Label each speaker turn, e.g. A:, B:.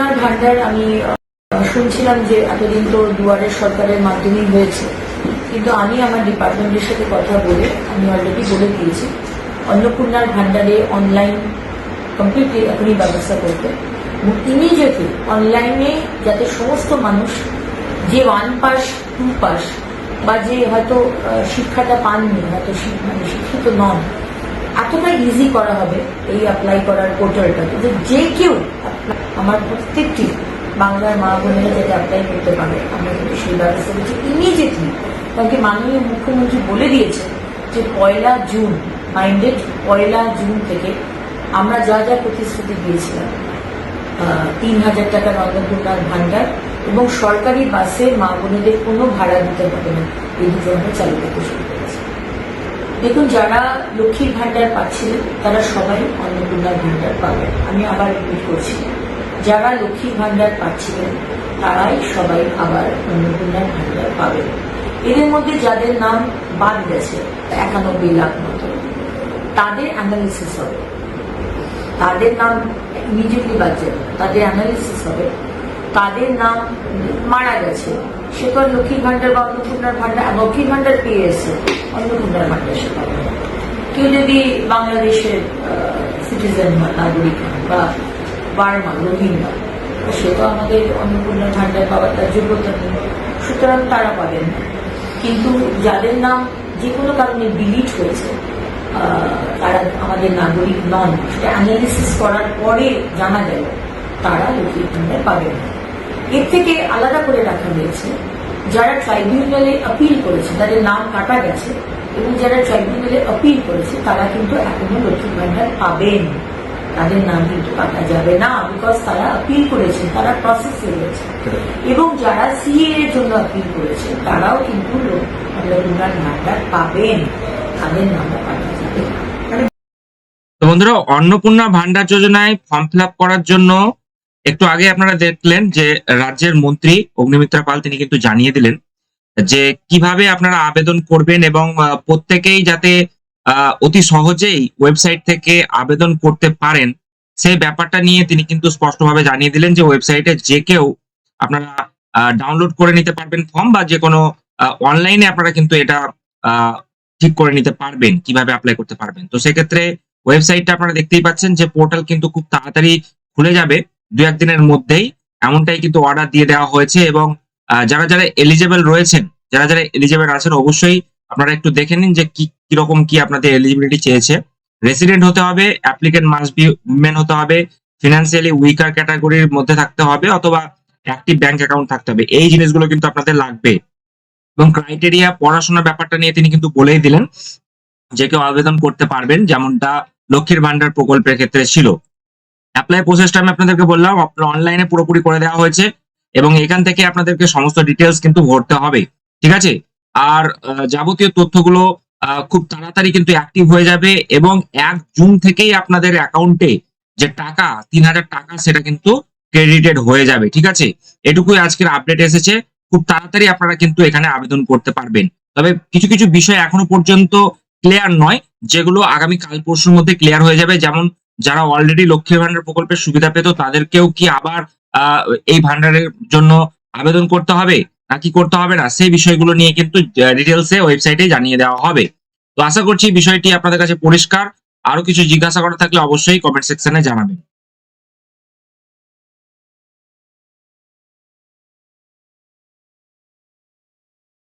A: অন্নপূর্ণার ভান্ডার আমি শুনছিলাম যে এতদিন তো দুয়ারের সরকারের মাধ্যমেই হয়েছে, কিন্তু আমি আমার ডিপার্টমেন্টের সাথে কথা বলে আমি অলরেডি বলে দিয়েছি অন্নপূর্ণার ভান্ডারে অনলাইন কমপ্লিটলি এখনই ব্যবস্থা করতে এবং ইমিডিয়েটলি অনলাইনে যাতে সমস্ত মানুষ যে 1 পাস 2 পাস বা যে হয়তো শিক্ষাটা পাননি, হয়তো শিক্ষিত নন, এতটা ইজি করা হবে এই অ্যাপ্লাই করার পোর্টালটাকে যে কেউ আমার প্রত্যেকটি বাংলার মা বোনেরা যাতে অ্যাপ্লাই করতে পারে। আমরা কিন্তু সেই ব্যবস্থা করছি ইমিডিয়েটলি, কারণ কি মাননীয় মুখ্যমন্ত্রী বলে দিয়েছে যে 1 জুন মাইন্ডেড 1 জুন থেকে আমরা যা যা প্রতিশ্রুতি দিয়েছিলাম 3,000 টাকার অন্নপূর্ণার ভান্ডার এবং সরকারি বাসে মা বোনেদের কোনো ভাড়া দিতে হবে না, এই দুটো আমরা চালু করতে শুরু করেছি। দেখুন, যারা লক্ষ্মীর ভান্ডার পাচ্ছিলেন তারা সবাই অন্নপূর্ণার ভান্ডার পাবেন। আমি আবার রিপিট করছি, যারা লক্ষ্মীর ভান্ডার পাচ্ছিলেন তারাই সবাই আবার অন্নপূর্ণার ভান্ডার পাবেন। এদের মধ্যে যাদের নাম বাদ গেছে 91 লাখ মতো, তাদের অ্যানালিসিস হবে, তাদের নাম ইমিডিয়েটলি বাদ যাবে, তাদের অ্যানালিসিস হবে, তাদের নাম মারা গেছে, সে তো লক্ষ্মীর ভান্ডার বা অন্নপূর্ণার ভান্ডার, লক্ষ্মীর ভান্ডার পেয়ে এসে অন্নপূর্ণার ভান্ডার সে পাবে। কেউ যদি বাংলাদেশের সিটিজেন হয়, নাগরিক হয়, বা বার্মা রোহিঙ্গা, সে তো আমাদের অন্নপূর্ণার ভান্ডার পাওয়ার তার যোগ্যতা নেই, সুতরাং তারা পাবেন না। কিন্তু যাদের নাম যে কোনো কারণে ডিলিট হয়েছে, তারা আমাদের নাগরিক নন, সেটা অ্যানালিসিস করার পরে জানা গেল তারা লক্ষ্মীর ভান্ডার পাবেন না। এর থেকে আলাদা করে রাখা হয়েছে যারা ট্রাইব্যুনালে আপিল করেছে, তাদের নাম কাটা গেছে, এবং যারা ট্রাইব্যুনালে আপিল করেছে তারা কিন্তু এখনো লক্ষ্মীর ভান্ডার পাবেন, তাদের নাম কিন্তু কাটা যাবে না, বিকজ তারা আপিল করেছে, তারা প্রসেসে রয়েছে। এবং যারা সিএ এর জন্য আপিল করেছে তারাও কিন্তু অন্নপূর্ণার ভান্ডার পাবেন, তাদের নামও কাটা যাবে না।
B: তো বন্ধুরা, অন্নপূর্ণা ভান্ডার যোজনায় ফর্ম ফিল আপ করার জন্য একটু আগে আপনারা দেখলেন যে রাজ্যের মন্ত্রী অগ্নিমিত্রা পাল তিনি কিন্তু জানিয়ে দিলেন যে কিভাবে আপনারা আবেদন করবেন এবং প্রত্যেকেই যাতে অতি সহজেই ওয়েবসাইট থেকে আবেদন করতে পারেন সেই ব্যাপারটা নিয়ে তিনি কিন্তু স্পষ্টভাবে জানিয়ে দিলেন যে ওয়েবসাইটে যে কেউ আপনারা ডাউনলোড করে নিতে পারবেন ফর্ম, বা যে কোনো অনলাইনে আপনারা কিন্তু এটা ঠিক করে নিতে পারবেন কিভাবে অ্যাপ্লাই করতে পারবেন। তো সেক্ষেত্রে ওয়েবসাইটটা আপনারা দেখতেই পাচ্ছেন যে পোর্টাল কিন্তু খুব তাড়াতাড়ি খুলে যাবে, 2-1 দিনের মধ্যেই, এমনটাই কিন্তু অর্ডার দিয়ে দেওয়া হয়েছে। এবং যারা যারা এলিজেবল রয়েছেন, যারা যারা এলিজেবল আছেন, অবশ্যই আপনারা একটু দেখে নিন যে কিরকম কি আপনাদের এলিজিবিলিটি চেয়েছে। রেসিডেন্ট হতে হবে, অ্যাপ্লিকেন্ট মাস্ট বি উইমেন হতে হবে, ফিনান্সিয়ালি উইকার ক্যাটাগরির মধ্যে থাকতে হবে, অথবা অ্যাক্টিভ ব্যাংক অ্যাকাউন্ট থাকতে হবে। এই জিনিসগুলো কিন্তু আপনাদের লাগবে। এবং ক্রাইটেরিয়া, পড়াশোনার ব্যাপারটা নিয়ে তিনি কিন্তু বলেই দিলেন যে কেউ আবেদন করতে পারবেন, যেমনটা লক্ষ্মীর ভান্ডার প্রকল্পের ক্ষেত্রে ছিল। অ্যাপ্লাই প্রসেসটা আমি আপনাদেরকে বললাম, আপনার অনলাইনে পুরোপুরি করে দেওয়া হয়েছে এবং এখান থেকে আপনাদেরকে সমস্ত ডিটেলস কিন্তু ভরতে হবে, ঠিক আছে? আর যাবতীয় তথ্যগুলো খুব তাড়াতাড়ি কিন্তু অ্যাক্টিভ হয়ে যাবে এবং 1 জুন থেকেই আপনাদের অ্যাকাউন্টে যে টাকা 3,000 টাকা সেটা কিন্তু ক্রেডিটেড হয়ে যাবে, ঠিক আছে? এটুকুই আজকের আপডেট এসেছে। খুব তাড়াতাড়ি আপনারা কিন্তু এখানে আবেদন করতে পারবেন। তবে কিছু কিছু বিষয় এখনো পর্যন্ত ক্লিয়ার নয়, যেগুলো আগামী কাল পরশুর মধ্যে ক্লিয়ার হয়ে যাবে। যেমন যারা অলরেডি লক্ষ্মীর ভান্ডার প্রকল্পের সুবিধা পেত তাদেরকেও কি আবার এই ভান্ডারের জন্য আবেদন করতে হবে নাকি করতে হবে না, সেই বিষয়গুলো নিয়ে কিন্তু ডিটেলসে ওয়েবসাইটে জানিয়ে দেওয়া হবে। তো আশা করছি বিষয়টি আপনাদের কাছে পরিষ্কার। আরো কিছু জিজ্ঞাসা করা থাকলে অবশ্যই কমেন্ট সেকশনে জানাবেন।